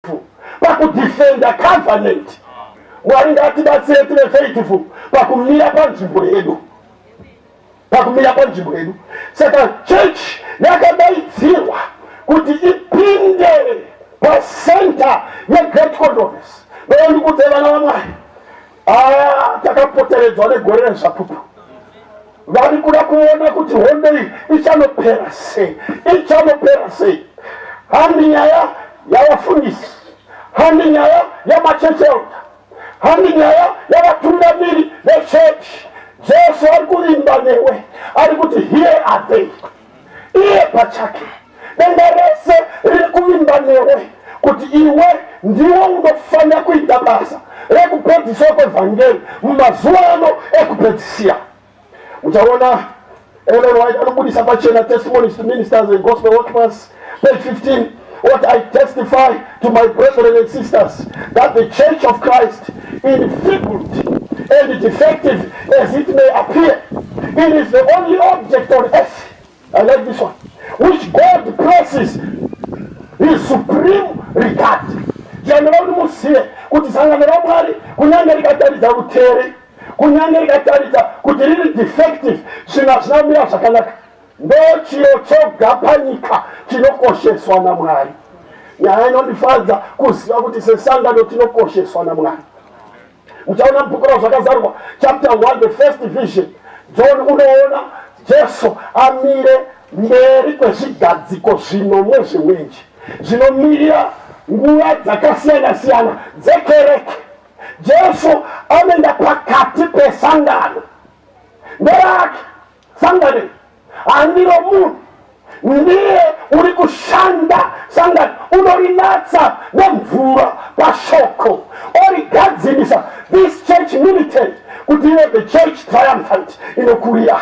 faithful pakudefenda covenant. Mwari ngatibatsire tive faithful pakumira panzvimbo yedu. Saka church yakadaidzirwa kuti ipinde pacenter yegreat controversy. Lero ndikuti vana vaMwari takapoteredzwa negore rezvapupu. Vari kuda kuona kuti hondo iyi ichanopera sei. Handi nyaya yavafundisi, handi nyaya yamachechi elder, handi nyaya yavatungamiri vechechi. Jesu ari kuvimba newe, ari kuti here are they. Iye pachake denga rese riri kuvimba newe kuti iwe ndiwo unofanira kuita basa rekupedziswa kwevhangeri mumazuva ano ekupedzisira. Uchaona Ellen White anobudisa pachena Testimonies to Ministers and Gospel Workers, page 15. What I testify to my brethren and sisters, that the Church of Christ, enfeebled and defective as it may appear, it is the only object on earth, I like this one, which God places his supreme regard. General Musie, kuti sangano ramwari kunyanga rikataridza rutere, kunyanga rikataridza kuti riri defective, zvinamira zvakanaka. Ndo chiro choga panyika chinokosheswa naMwari. Nyaya inondifadza kuziva kuti sesangano tinokosheswa naMwari. Uchaona mubhuku zvakazarwa chapter 1 the first vision. John unoona Jesu amire mberi kwezvigadziko zvinomwe zviwenji zvinomirira nguva dzakasiyana dzekereke. Jesu anoenda pakati pesangano. Nderake sangano handiro munhu ndiye uri kushanda sangano, unorinatsa nemvura pashoko origadzirisa. This church militant kuti ive the church triumphant inokurira.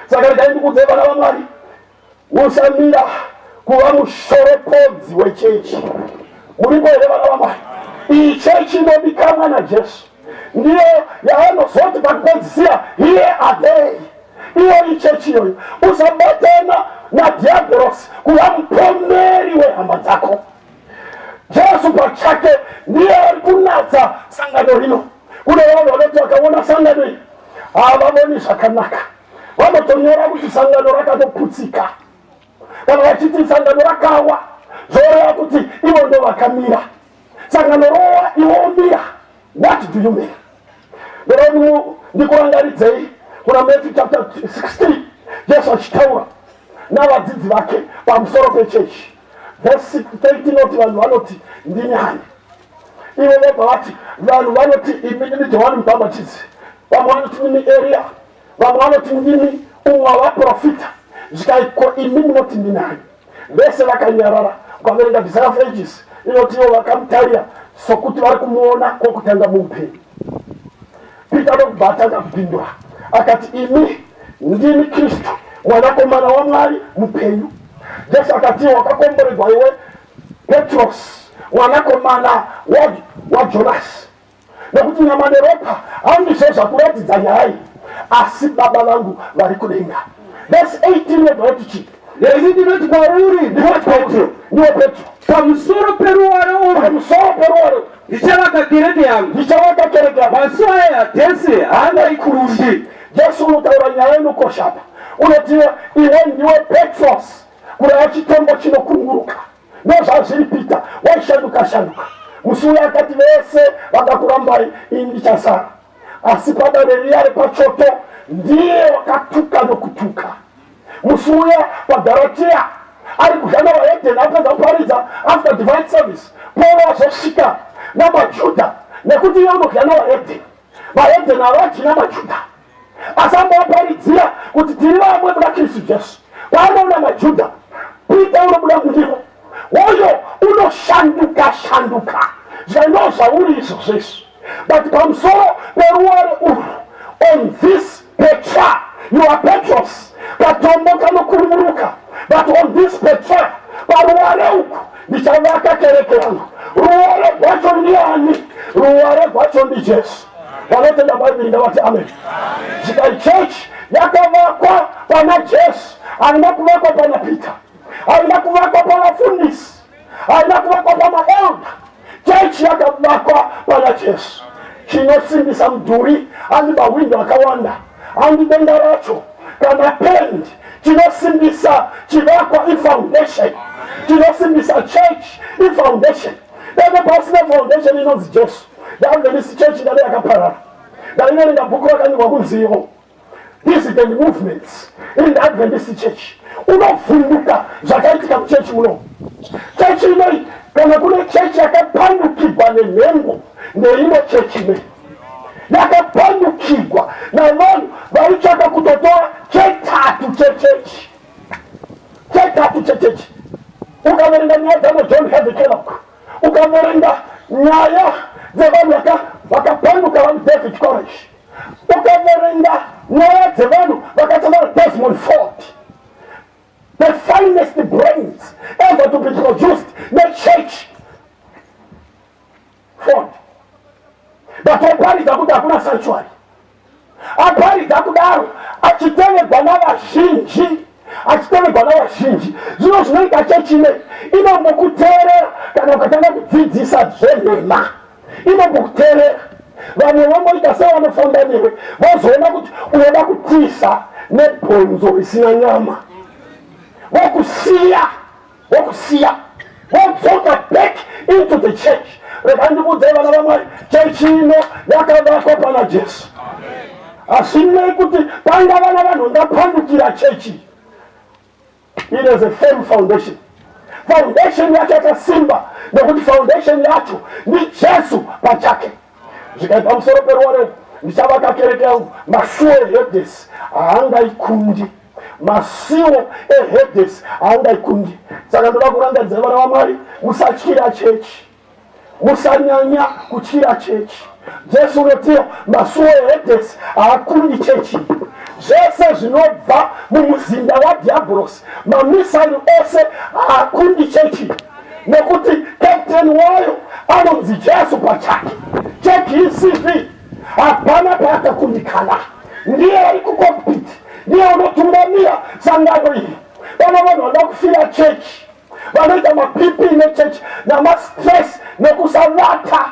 Saka regai ndikudze vana vaMwari, musamira kuva mushoropodzi wechechi. Muripo here vana vaMwari? Iyi chechi inodikanwa naJesu ndiyo yaanozoti pakupedzisira here are they. Iyo ichechi iyoyo usabatana nadiabolos kuva mupomeri wehama dzako. Jesu pachake ndiye ari kunatsa sangano rino. Kune vanhu vanoti vakaona sangano iyi havavoni zvakanaka, vanotonyora kuti sangano rakatoputsika, kana vachiti sangano rakawa, zvoreva kuti ivo ndo vakamira. Sangano rowa ivo umira. What do you mean? Lero ndikurangaridzei kuna Matthew chapter 16, Jesu achitaura navadzidzi vake pamusoro pechechi. Verse 13 noti vanhu vanoti ndini ani. Ivo vobva vati vanhu vanoti imi ndini Johani Mubhabhatidzi, vamwe vanoti ndini Elia, vamwe vanoti ndini umwe wavaprofita. Zvikaiko imi munoti ndini ani? Vese vakanyarara. Ukaverenga Desire of Ages inoti ivo vakamutarira sokuti vari kumuona kwokutanga muupenyu. Peter ndokubva atanga kupindura akati imi ndini Kristu mwanakomana waMwari mupenyu. Jesu akati wakakomborerwa iwe Petros mwanakomana waJonasi, nekuti nyama neropa handizvo zvakuratidza nyaya iyi asi Baba vangu vari kudenga. Verse 18 webva chii? Lezi ndinoti kwauri ndiwe Petro, pamusoro peruware urwu ndichavaka kereke yangu, masuo eHadesi haangaikurumbi. Jesu unotaura nyaya inokosha apa. Unoti iwe ndiwe Petros, kureva chitombo chinokunguruka. Ndozvazviri Peter, waishanduka. Musi uya akati vese vakakurambai, ini ndichasara. Asi padare riya repachoto ndiye wakatuka nokutuka. Musi uya paGalatia ari kuzana vaHedheni apedza kuparidza after divine service, Paul azosvika namaJudha, nekuti iye unozana vaHedheni havadyi namaJudha. Asi ambovaparidzira kuti tiri vamwe muna Kristu Jesu. Paanoona maJudha, Peter unobuda mundiro, uyo unoshanduka. Zvino zvauri izvo zvese. But pamusoro peruware urwu, on this Petra, you are Petros, katombo kanokururuka. But on this Petra, paruware uku ndichavaka kereke yangu. Ruware rwacho ndiani? Ruware rwacho ndiJesu. Vanotenda Bhaibheri ndavati amen. Zvikai church yakavakwa pana Jesu, haina kuvakwa pana Peter, haina kuvakwa pavafundisi, haina kuvakwa pamaelda, Jesu chinosimbisa mudhuri andi mawindo akawanda andi denga racho kana pendi chinosimbisa chivakwa ifoundation chinosimbisa church ifoundation deve pasina foundation inonzi Jesu ndavenisi church ndale yakaparara ndalingalinga bhuku rakanyorwa kunzivo. This is the movements in the Adventist church. Unovhunduka zvakaitika muchechi muno. Chechi inoi kana kune chechi yakapandukirwa nenhengo neimwe chechi imwe yakapandukirwa navanhu varitsvaka kutotora chetatu chechechi. Chetatu chechechi. Ukaverenga nyaya dzano John Harvey Kellogg, ukaverenga nyaya dzevanhu vakapanduka vanhu David Koresh, ukaverenga nyaya dzevanhu vakatsamana Desmond Ford, the finest brains ever to be produced nechurch Ford. Batoparidza kuti hakuna sanctuary, aparidza kudaro achiteverwa navazhinji, achiteverwa navazhinji. Zvino zvinoita chechi inei inombokuteerera kana ukatanga kudzidzisa zvenhema, inombokuteerera. Vanhu vamboita sevanofonda newe vozoona kuti unoda kutiza nebhonzo risina nyama, vokusiya vodzoka back into the church. Reka ndikuudze vana vaMwari, chechi ino yakavakwa pana Jesu. Hazvinei kuti pangava navanhu vangapandukira chechi. It is a firm foundation. Foundation yacho yakasimba nekuti foundation yacho ni Jesu pachake. Zvikaita pamusoro peruware ndichavaka kereke yangu, masuo eHedes haangaikundi, masuo eHedes haangaikundi. Saka ndoda kurangadzira vana vaMwari, musatyira chechi, musanyanya kutyira chechi. Jesu unotiwo masuo eHedes haakundi chechi. Zvese zvinobva mumuzinda waDhiabhorosi, mamisari ose haakundi chechi, nekuti captain wayo anonzi Jesu pachake. Cheki hii CV hapana paakakundikana, ndiye ari kucockpit, ndiye unotungamira sangano hii. Vana vanhu vanoda kufira chechi, vanoita mapipi nechechi namastress nekusavata.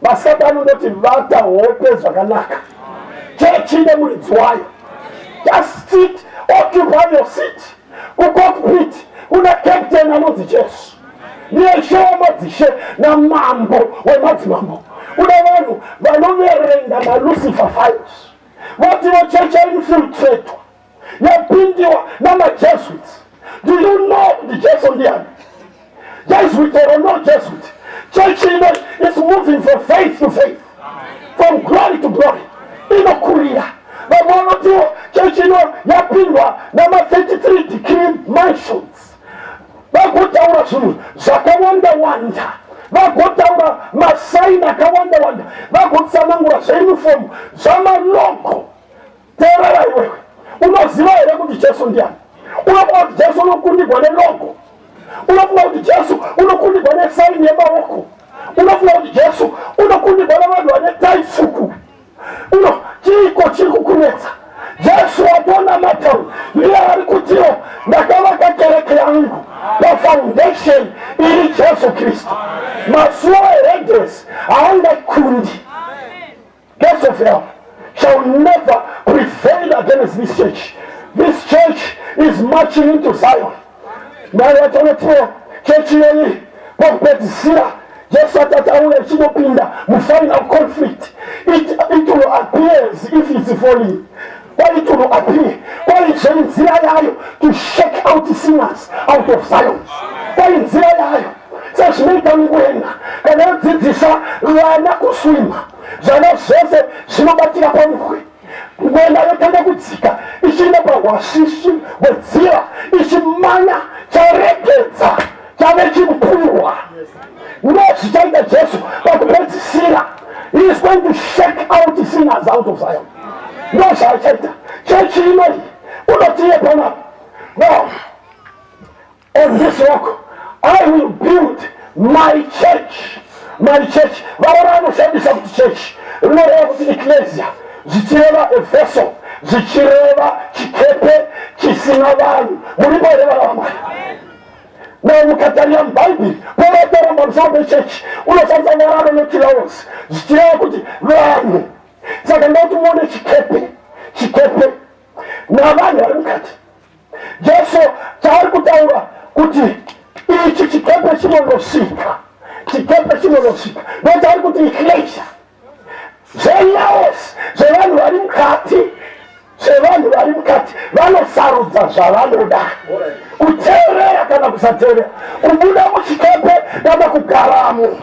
Masatani unoti vata hope zvakanaka. Chechi ine muridzi wayo. Just sit, occupy your seat. Kucockpit kuna captain anonzi Jesu, ndiye shewa madzishe namambo wemadzimambo. Kuna vanhu vanoverenga naLucifer files votivo chechi yainfiltratwa yapindiwa namajesuits. Do you know the Jesu ndiani? Jesuit or no Jesuit, chechi ino is moving from faith to faith, from glory to glory. Inokurira vamwe vanotiwo chechi ino yapindwa nama33 decree mansions. Vagotaura zvinhu zvakawanda-wanda, vagotaura masaini akawanda-wanda, vagotsanangura zveuniform zvamalogo. Teerera iwewe, unoziva here kuti Jesu ndiani? Unofunga kuti Jesu unokundigwa nelogo? Unofunga kuti Jesu unokundigwa nesaini yemaoko? Unofunga kuti Jesu unokundigwa navanhu vane tai tsvuku? Chiiko chiri kukunetsa? Jesu atona matauro, ndiye ari kutiwo ndakavaka kereke yangu pafoundation iri Jesu Kristu. Masuo eHedes haangaikundi. Gates of hell shall never prevail against this church. This church is marching into Zion. Naye vachanotiwo chechi yeyi pakupedzisira Jesu atataura ichinopinda mufinal conflict. It will appear as if it's falling. Why it will appear? Why is nzira yayo to shake out sinners out of Zion? Why nzira yayo? Sezvinoita ngwena kana yodzidzisa vana kuswima, zvana zvese zvinobatira pamukwe. Ngwena yotanga kudzika ichienda pahwashishi hwedzira ichimanya charegedza chave chimupurwa. Ndozvichaita Jesu pakupedzisira. He is going to shake out sinners out of Zion. Ndozvaachaita. Chechi inoi unotiye panapo. Now, on this rock I will build my church. My church. Vaona vanoshandisa kuti church rinoreva kuti ecclesia, zvichireva Efeso, zvichireva chikepe chisina vanhu. Muripo here vana vaMwari? na mukataria mbaibi poletera pamusoro pechechi unoshandisa mararo netilaos zvichireva kuti vanhu. Saka ndoti muone chikepe navanhu vari mukati. Jesu chaari kutaura kuti ichi chikepe chinonosvika, ndochaari kuti iklesia zvenaos zvevanhu vari mukati, vanosarudza zvavanoda, kuteerera kana kusateerera, kubuda muchikepe kana kugaramo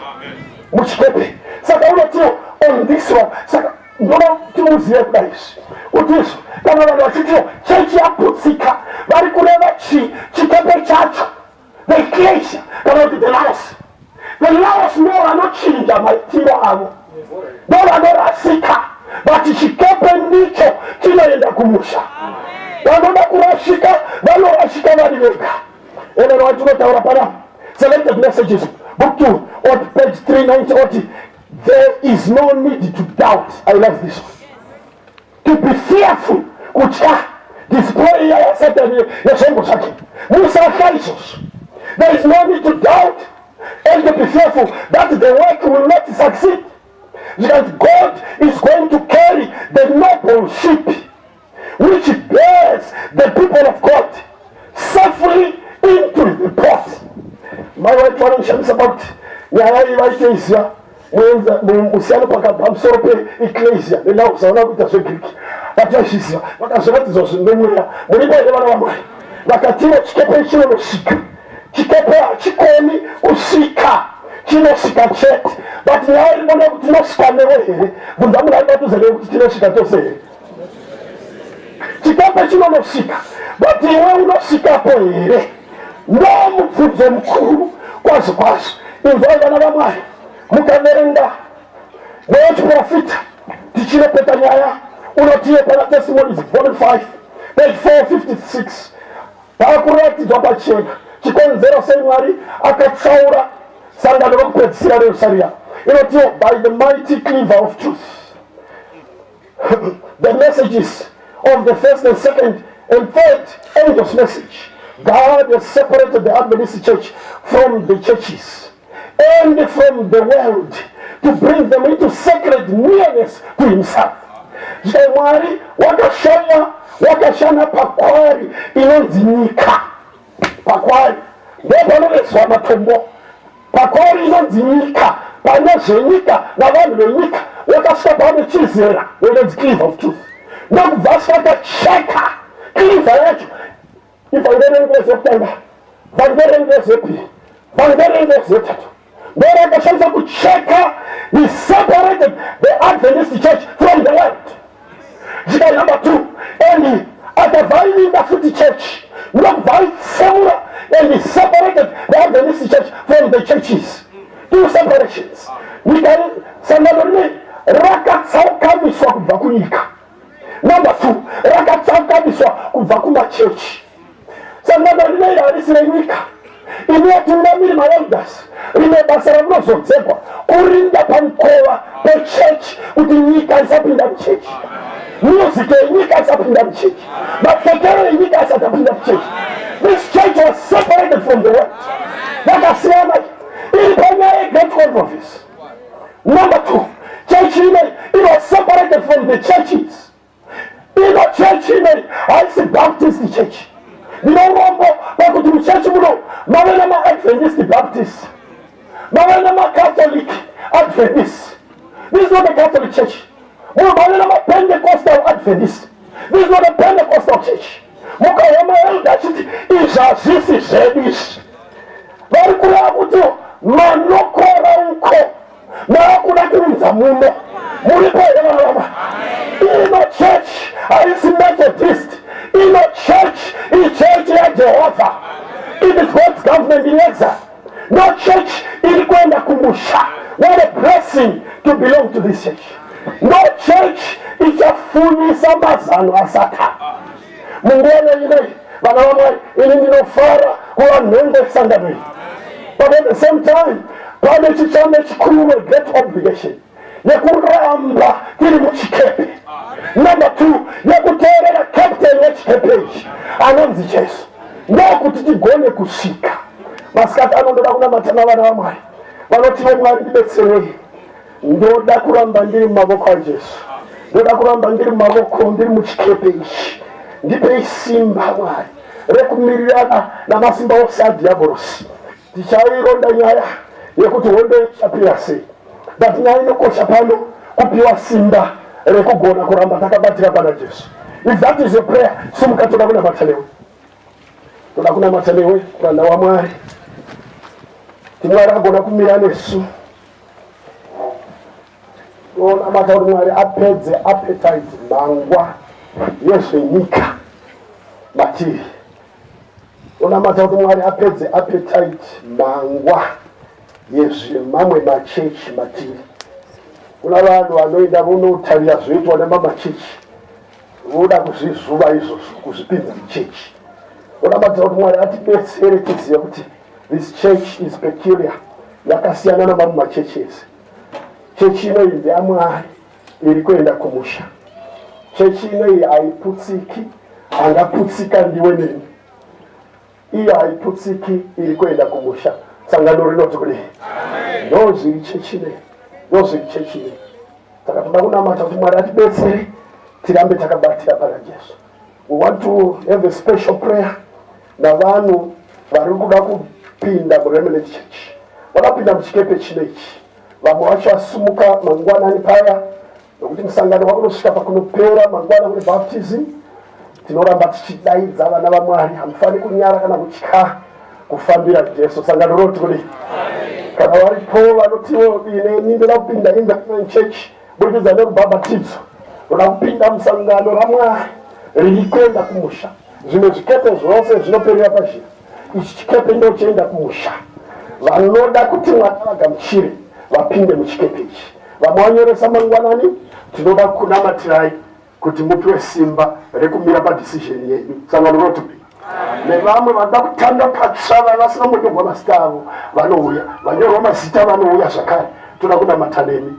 muchikepe. Saka unotio on this one. Saka ndoda timuzive kudai izvi kuti izvo kana vanhu vachitio chechi yaputsika vari kureva chikepe chacho, the ecclesia kana kuti the laos ndo vanochinja maitiro avo, ndo vanorasika, but chikepe ndicho chinoenda kumusha. Vanoda kurashika vanorashika vari vega. Ene watinotaura pana selected messages book 2 on page 390 there is no need to doubt. I love this one. To be fearful, kutya display ya Satan yeshombo chake musaka isos. There is no need to doubt and to be fearful that the work will not succeed, because God is going to carry the noble ship which bears the people of God safely into the port. My wife wanted about nyaya musiyana pamusoro peecclesia nenakuzaona kuita zvegiriki vatazviziva vakazviratidzwa zvinomweya mulipo here vana vamwari vakatiro chikepe chinonosvika. Chikepe hachikoni kusvika, chinosvika chete, but nyaya iribona kuti tinosvika newe here. Bvunza munhu ari padhuze newe kuti tinosvika tose here. Chikepe chinonosvika, but iwe unosvikapo here? Ndo mubvunzo mukuru kwazvo kwazvo. Inzwai vana vamwari, mukaverenga newechiprofita tichireketa nyaya unotiye pana Testimonies volume 5 page 456 paakuratidzwa pachena chikonzero sei Mwari akatsaura sangano rokupedzisira reRosaria. Inotiye by the mighty cleaver of truth. The messages of the first and second and third angel's message. God has separated the Adventist church from the churches and from the world to bring them into sacred nearness to himself. Mwari wakashana pakwari inonzi nyika. Pakwari ndopanovezwa matombo. Pakwari inonzi nyika, pane zvenyika navanhu venyika wakasvika pavanochizera inonzi cleaver of truth. Ndokubva vakacheka cleaver yacho. Ivhangeri rezekutanga, vhangeri rezepiri, vhangeri rezetatu. Ndora akashandisa kucheka, he separated the Adventist church from the world. Zika number 2, and akavailinda futi church, ndokuvaisemura, and he separated the Adventist church from the churches. 2 separations. Nyika sangano rine rakatsaukaniswa kubva kunyika. Number 2, rakatsaukaniswa kubva kumachechi. Sangano rine harisire nyika. Inotungamiri maelders rine basa ramunozodzegwa kurinda pamukova pechechi kuti nyika isapinda muchechi, music yenyika isapinda muchechi, mapfekero enyika isatapinda muchechi. This church was separated from the world. Vakasiyana iri panyaya yegreat controversy. Number 2, church ine it was separated from the churches. Ino church ine haisi Baptist church. Ndinourombo pakuti muchechi muno mave nama-Adventist Baptist, mave nama-Catholic Adventist. This is not a Catholic church. Muno mave nama-Pentecostal Adventist. This is not a Pentecostal church. Mukaona maelda achiti izvi hazvisi zvedu izvi. Vari kureva kuti manokora uko maakuda kuunza muno. Muripo here vana vamwari. Ino church haisi Methodist. Ino church is church ya Jehovah. It is God's government in exile. No church iri kwenda kumusha. What a blessing to belong to this church. No church ichafunisa mazano asata. Mungene ile vana vamwari ini ndinofara kuva nhende sangano. But at the same time, pane chichame chikuru, a great obligation yekuramba tiri muchikepe. Number 2, yekuteerera captain wechikepe ichi anonzi Jesu. Ndokuti tigone kusvika. masikati ndoda kunamatana vana vamwari vanotive Mwari ndibetserei. Ndoda kuramba ndiri mumavoko aJesu, ndoda kuramba ndiri mumavoko, ndiri muchikepe ichi. Ndipei simba Mwari rekumirirana namasimba ose adhiabhorosi. Tichaironda nyaya yekuti hondo ichapira sei, but nyaya inokosha pano kupiwa simba rekugona kuramba takabatira pana Jesu. If that is your prayer, simuka toda kunamata newe, toda kunamata newe kuranda wa Mwari. Timwari agona kumira nesu, onamata kuti Mwari apedze appetite mangwa yezvenyika matiri. Onamata kuti Mwari apedze appetite mangwa yezvemamwe machechi matiri. Kuna vanhu vanoenda vonotarira zvoitwa nemamachechi, voda kuzvizuva izvozvo kuzvipinza muchechi. Onamata kuti Mwari atibetsere tizive kuti this church is peculiar, yakasiyana namamwe machechi ese. Chechi inoyi ndeyaMwari, iri kuenda kumusha. Chechi inoyi haiputsiki, angaputsika ndiwe neni. Iyo haiputsiki, iri kuenda kumusha. Sangano rinoti kudii? Ndozviri chechi inoyi, ndozviri chechi inoyi. Saka toda kunamata kuti Mwari atibetsere tirambe takabatira pana Jesu. We want to have a special prayer navanhu vari kuda kupinda muRemnant Church. Vakapinda muchikepe chinechi, vamwe vacho vasumuka mangwanani paya, nokuti musangano wakunosvika pakunopera mangwana kune baptism. Tinoramba tichidaidza vana vaMwari, hamufani kunyara kana kutya kufambira Jesu. Sangano roti kudii? Kana varipo vanotiwo ine ndoda kupinda in the Remnant Church budikidza nerubhabhatidzo, ndoda kupinda musangano raMwari riri kuenda kumusha. Zvimwe zvikepe zvose zvinoperera pazhiri, ichi chikepe ndochienda kumusha. Vanoda kuti Mwari vagamuchire vapinde muchikepe ichi. Vamwe vanyoresa mangwanani, tinoda kunamatirai kuti mupiwe simba rekumira padecision yedu. Sangano roti kudii? Nevamwe vanoda kutanda patsva vasina kunyorwa mazita avo vanouya, vanyorwa mazita vanouya zvakare. Toda kunamata nemi,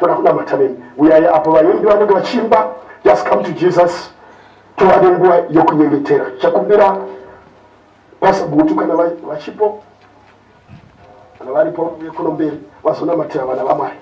toda kunamata nemi. Uyai apo vaimbi vanenge vachiimba just come to Jesus. Tova nenguva yokunyengetera. Chakumbira Pastor Butu kana vachipo, kana varipo kuno mberi vazonamatira vana vaMwari.